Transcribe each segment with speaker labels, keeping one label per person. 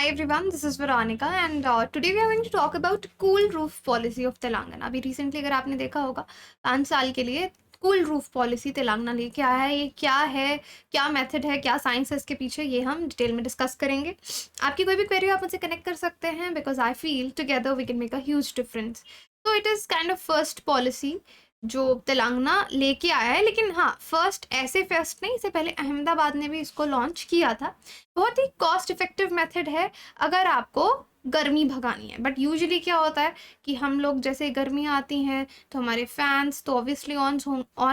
Speaker 1: Hi everyone, this is Veronica and today we are going to talk about cool roof policy of Telangana. अभी recently अगर आपने देखा होगा 5 साल के लिए कूल रूफ पॉलिसी तेलंगाना लेके आया है। ये क्या है, क्या मेथड है, क्या साइंस है इसके पीछे, ये हम डिटेल में डिस्कस करेंगे। आपकी कोई भी क्वेरी आप मुझसे कनेक्ट कर सकते हैं because I feel together we can make a huge difference. तो it is kind of first policy जो तेलंगाना लेके आया है, लेकिन हाँ फर्स्ट ऐसे फर्स्ट नहीं, इससे पहले अहमदाबाद ने भी इसको लॉन्च किया था। बहुत ही कॉस्ट इफेक्टिव मेथड है अगर आपको गर्मी भगानी है। बट यूजुअली क्या होता है कि हम लोग जैसे गर्मी आती हैं तो हमारे फैंस तो ऑब्वियसली ऑन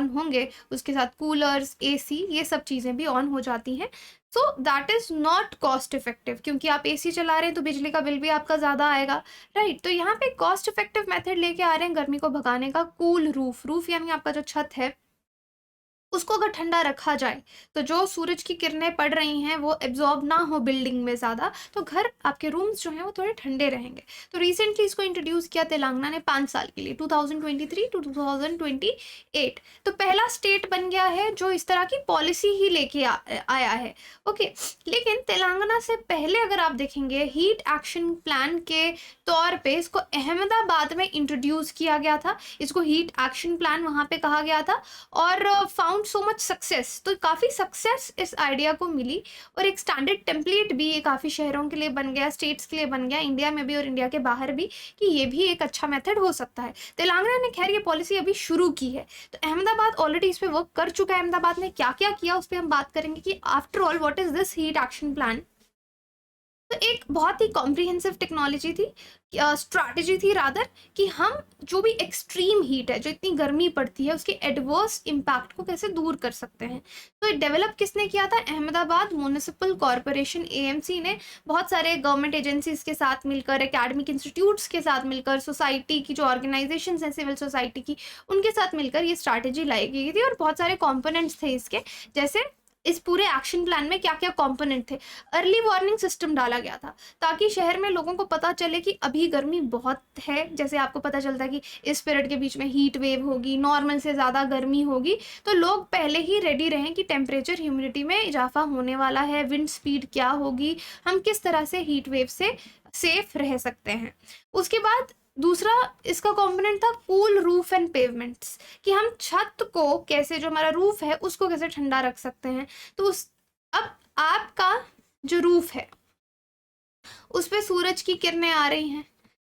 Speaker 1: होंगे, उसके साथ कूलर्स, एसी, ये सब चीज़ें भी ऑन हो जाती हैं। So that is not cost effective, क्योंकि आप एसी चला रहे हैं तो बिजली का बिल भी आपका ज़्यादा आएगा, राइट। तो यहाँ पे कॉस्ट इफेक्टिव मेथड लेके आ रहे हैं गर्मी को भगाने का, कूल रूफ यानी आपका जो छत है उसको अगर ठंडा रखा जाए तो जो सूरज की किरणें पड़ रही हैं वो एब्जॉर्ब ना हो बिल्डिंग में ज़्यादा, तो घर आपके रूम्स जो हैं वो थोड़े ठंडे रहेंगे। तो रिसेंटली इसको इंट्रोड्यूस किया तेलंगाना ने 5 साल के लिए, 2023 टू 2028। तो पहला स्टेट बन गया है जो इस तरह की पॉलिसी ही लेके आया है। ओके, लेकिन तेलंगाना से पहले अगर आप देखेंगे हीट एक्शन प्लान के तौर पे इसको अहमदाबाद में इंट्रोड्यूस किया गया था। इसको हीट एक्शन प्लान वहाँ पे कहा गया था और फाउंड सो मच सक्सेस। तो काफ़ी सक्सेस इस आइडिया को मिली और एक स्टैंडर्ड टेम्पलेट भी ये काफ़ी शहरों के लिए बन गया, स्टेट्स के लिए बन गया, इंडिया में भी और इंडिया के बाहर भी, कि ये भी एक अच्छा मेथड हो सकता है। तेलंगाना ने खैर ये पॉलिसी अभी शुरू की है, तो अहमदाबाद ऑलरेडी इस पर वर्क कर चुका है। अहमदाबाद ने क्या क्या किया उस पर हम बात करेंगे कि after all what is this heat action plan. तो एक बहुत ही कॉम्प्रिहेंसिव टेक्नोलॉजी थी, स्ट्रैटेजी थी रादर, कि हम जो भी एक्सट्रीम हीट है, जो इतनी गर्मी पड़ती है, उसके एडवर्स इम्पैक्ट को कैसे दूर कर सकते हैं। तो डेवलप किसने किया था? अहमदाबाद म्यूनिसिपल कॉरपोरेशन एएमसी ने बहुत सारे गवर्नमेंट एजेंसीज के साथ मिलकर, एकेडमिक इंस्टीट्यूट्स के साथ मिलकर, सोसाइटी की जो ऑर्गेनाइजेशन है सिविल सोसाइटी की, उनके साथ मिलकर ये स्ट्रैटेजी लाई गई थी। और बहुत सारे कॉम्पोनेंट्स थे इसके, जैसे इस पूरे एक्शन प्लान में क्या क्या कंपोनेंट थे। अर्ली वार्निंग सिस्टम डाला गया था ताकि शहर में लोगों को पता चले कि अभी गर्मी बहुत है। जैसे आपको पता चलता है कि इस पीरियड के बीच में हीट वेव होगी, नॉर्मल से ज़्यादा गर्मी होगी, तो लोग पहले ही रेडी रहें कि टेम्परेचर, ह्यूमिडिटी में इजाफा होने वाला है, विंड स्पीड क्या होगी, हम किस तरह से हीट वेव से सेफ रह सकते हैं। उसके बाद दूसरा इसका कंपोनेंट था कूल रूफ एंड पेवमेंट्स, कि हम छत को कैसे, जो हमारा रूफ है उसको कैसे ठंडा रख सकते हैं। तो उस अब आपका जो रूफ है उस पे सूरज की किरणें आ रही हैं,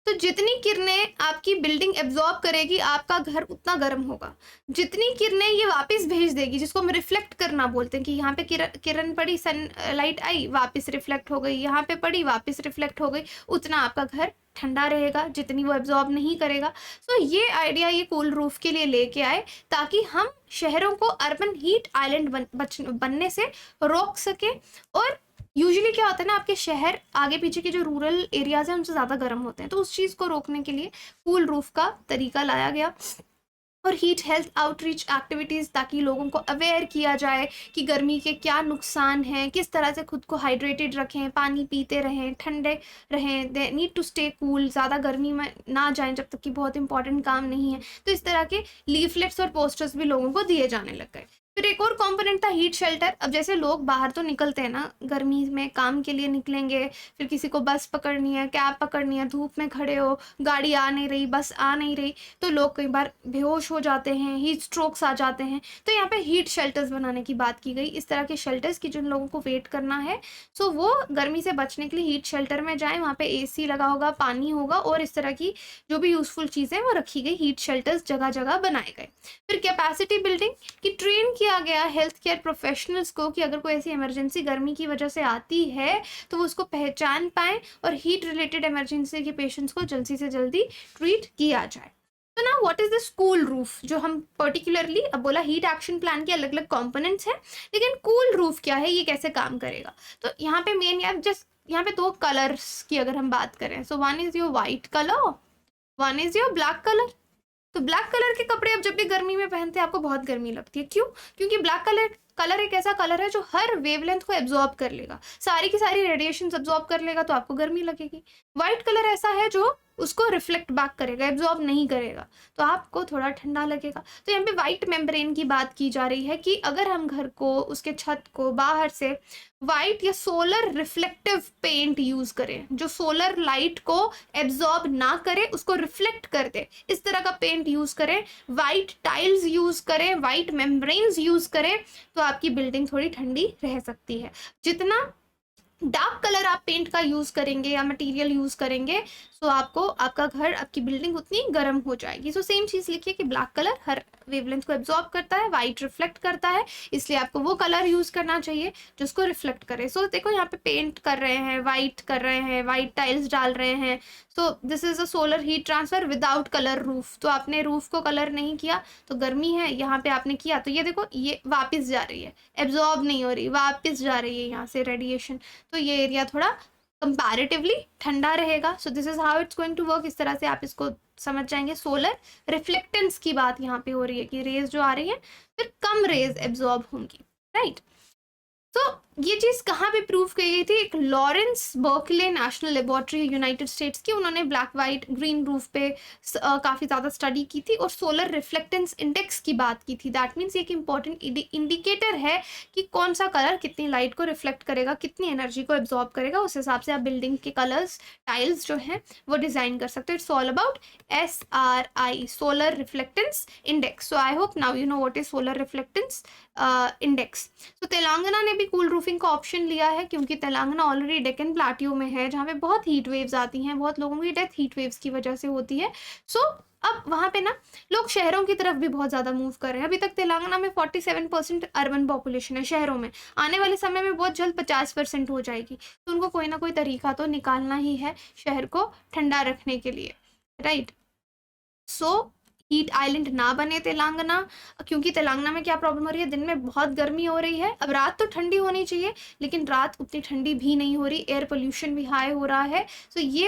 Speaker 1: तो जितनी किरणें आपकी बिल्डिंग एब्जॉर्ब करेगी आपका घर उतना गर्म होगा। जितनी किरणें ये वापस भेज देगी, जिसको हम रिफ्लेक्ट करना बोलते हैं, कि यहाँ पे किरण पड़ी, सनलाइट आई, वापस रिफ्लेक्ट हो गई, यहाँ पे पड़ी, वापस रिफ्लेक्ट हो गई, उतना आपका घर ठंडा रहेगा जितनी वो एब्जॉर्ब नहीं करेगा। सो ये आइडिया ये कूल रूफ के लिए लेके आए ताकि हम शहरों को अर्बन हीट आइलैंड बनने से रोक सके। और यूजुअली क्या होता है ना, आपके शहर आगे पीछे के जो रूरल एरियाज हैं उनसे ज़्यादा गर्म होते हैं, तो उस चीज़ को रोकने के लिए कूल रूफ का तरीका लाया गया। और हीट हेल्थ आउटरीच एक्टिविटीज़, ताकि लोगों को अवेयर किया जाए कि गर्मी के क्या नुकसान हैं, किस तरह से खुद को हाइड्रेटेड रखें, पानी पीते रहें, ठंडे रहें, they need to stay cool, ज़्यादा गर्मी में ना जाएं जब तक कि बहुत इंपॉर्टेंट काम नहीं है। तो इस तरह के लीफलेट्स और पोस्टर्स भी लोगों को दिए जाने लग गए। फिर एक और कंपोनेंट था हीट शेल्टर। अब जैसे लोग बाहर तो निकलते हैं ना, गर्मी में काम के लिए निकलेंगे, फिर किसी को बस पकड़नी है, कैब पकड़नी है, धूप में खड़े हो, गाड़ी आ नहीं रही, बस आ नहीं रही, तो लोग कई बार बेहोश हो जाते हैं, हीट स्ट्रोक्स आ जाते हैं। तो यहाँ पे हीट शेल्टर्स बनाने की बात की गई, इस तरह के शेल्टर्स की जिन लोगों को वेट करना है, सो वो गर्मी से बचने के लिए हीट शेल्टर में जाए, वहाँ पे एसी लगा होगा, पानी होगा, और इस तरह की जो भी यूजफुल चीज़ें वो रखी गई, हीट शेल्टर्स जगह जगह बनाए गए। फिर कैपेसिटी बिल्डिंग की ट्रेन किया गया हेल्थ केयर प्रोफेशनल्स को कि अगर कोई ऐसी इमरजेंसी गर्मी की वजह से आती है तो वो उसको पहचान पाएँ और हीट रिलेटेड इमरजेंसी के पेशेंट्स को जल्दी से जल्दी ट्रीट किया जाए। तो ना what is this cool roof, जो हम पर्टिकुलरली, अब बोला हीट एक्शन प्लान के अलग अलग कंपोनेंट्स हैं, लेकिन कूल रूफ क्या है, ये कैसे काम करेगा। तो यहाँ पे मेन यार जस्ट यहाँ पे दो कलर्स की अगर हम बात करें, so one is your white colour, one is your black colour. तो ब्लैक कलर के कपड़े आप जब भी गर्मी में पहनते हैं आपको बहुत गर्मी लगती है, क्यों? क्योंकि ब्लैक कलर एक ऐसा कलर है जो हर वेवलेंथ को एब्जॉर्ब कर लेगा, सारी की सारी रेडिएशन एब्जॉर्ब कर लेगा, तो आपको गर्मी लगेगी। व्हाइट कलर ऐसा है जो उसको रिफ्लेक्ट बैक करेगा, एब्जॉर्ब नहीं करेगा, तो आपको थोड़ा ठंडा लगेगा। तो यहाँ पे वाइट मेम्ब्रेन की बात की जा रही है कि अगर हम घर को, उसके छत को बाहर से वाइट या सोलर रिफ्लेक्टिव पेंट यूज करें, जो सोलर लाइट को एब्जॉर्ब ना करे, उसको रिफ्लेक्ट कर दे, इस तरह का पेंट यूज करें, वाइट टाइल्स यूज करें, वाइट मेम्ब्रेन्स यूज करें, तो आपकी बिल्डिंग थोड़ी ठंडी रह सकती है। जितना डार्क कलर आप पेंट का यूज करेंगे या मटेरियल यूज करेंगे, सो आपको आपका घर, आपकी बिल्डिंग उतनी गर्म हो जाएगी। सो सेम चीज लिखिए कि ब्लैक कलर हर वेवलेंथ को एब्जॉर्ब करता है, वाइट रिफ्लेक्ट करता है, इसलिए आपको वो कलर यूज करना चाहिए जो उसको रिफ्लेक्ट करे। सो देखो यहाँ पे पेंट कर रहे हैं, वाइट कर रहे हैं, वाइट टाइल्स डाल रहे हैं, सो this is a solar heat transfer without colour roof. तो आपने रूफ को कलर नहीं किया तो गर्मी है, यहाँ पे आपने किया तो ये देखो ये वापस जा रही है, एब्जॉर्ब नहीं हो रही, वापस जा रही है यहाँ से रेडिएशन, तो ये एरिया थोड़ा कंपैरेटिवली ठंडा रहेगा। So this is how it's going to work. इस तरह से आप इसको समझ जाएंगे। सोलर रिफ्लेक्टेंस की बात यहाँ पे हो रही है कि रेज जो आ रही है फिर कम रेज एब्जॉर्ब होंगी, राइट। तो ये चीज कहाँ पे प्रूव की गई थी? एक Lawrence Berkeley national laboratory United states की, उन्होंने ब्लैक वाइट ग्रीन रूफ पे काफी ज्यादा स्टडी की थी और सोलर रिफ्लेक्टेंस इंडेक्स की बात की थी। दैट मीन्स एक इंपॉर्टेंट इंडिकेटर है कि कौन सा कलर कितनी लाइट को रिफ्लेक्ट करेगा, कितनी एनर्जी को एब्जॉर्ब करेगा, उस हिसाब से आप बिल्डिंग के कलर्स, टाइल्स जो हैं वो डिजाइन कर सकते हो। It's all about SRI, solar reflectance index. So I hope now you know what is solar reflectance index. तो तेलंगाना ने भी कूल रूफिंग का ऑप्शन लिया है क्योंकि तेलंगाना ऑलरेडी डेक्कन प्लाटियो में है जहाँ पे बहुत हीट वेव्स आती हैं, बहुत लोगों की डेथ हीट वेव्स की वजह से होती है। सो अब वहाँ पे ना लोग शहरों की तरफ भी बहुत ज़्यादा मूव कर रहे हैं। अभी तक तेलंगाना में 47% अर्बन पॉपुलेशन है शहरों में, आने वाले समय में बहुत जल्द 50% हो जाएगी। तो उनको कोई ना कोई तरीका तो निकालना ही है शहर को ठंडा रखने के लिए, राइट। सो हीट आइलैंड ना बने तेलंगाना, क्योंकि तेलंगाना में क्या प्रॉब्लम हो रही है, दिन में बहुत गर्मी हो रही है। अब रात तो ठंडी होनी चाहिए लेकिन रात उतनी ठंडी भी नहीं हो रही, एयर पोल्यूशन भी हाई हो रहा है। सो ये